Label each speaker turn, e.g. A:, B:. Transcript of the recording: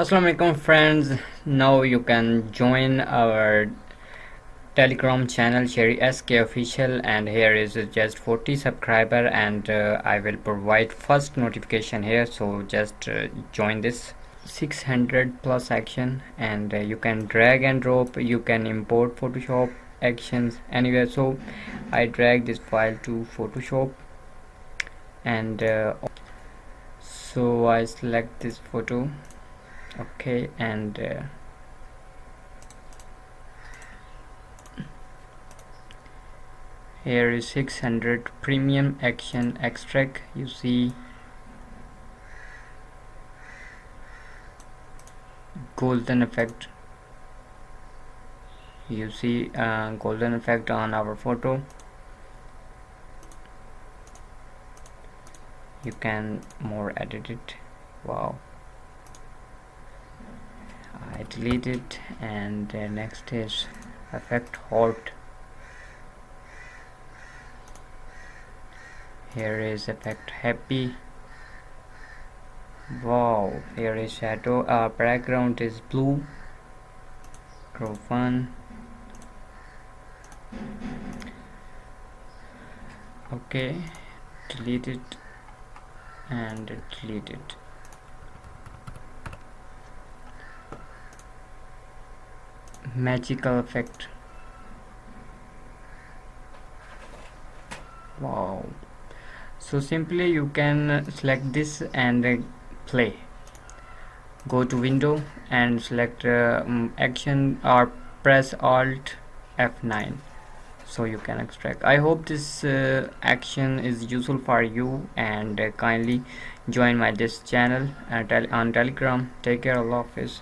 A: Assalamualaikum friends. Now you can join our Telegram channel Sheri SK official, and here is just 40 subscriber, and I will provide first notification here, so just join this 600 plus action, and you can drag and drop, you can import Photoshop actions anywhere. So I drag this file to Photoshop, and so I select this photo. Okay, and here is 600 premium action extract. You see golden effect, you see golden effect on our photo. You can more edit it. Wow, I delete it, and next is effect halt. Here is effect happy. Wow, here is shadow. Background is blue. Grow fun. Okay, delete it and delete it. Magical effect. Wow, so simply you can select this and play. Go to window and select action, or press alt F9, so you can extract. I hope this action is useful for you, and kindly join my this channel on Telegram. Take care, Allah Hafiz.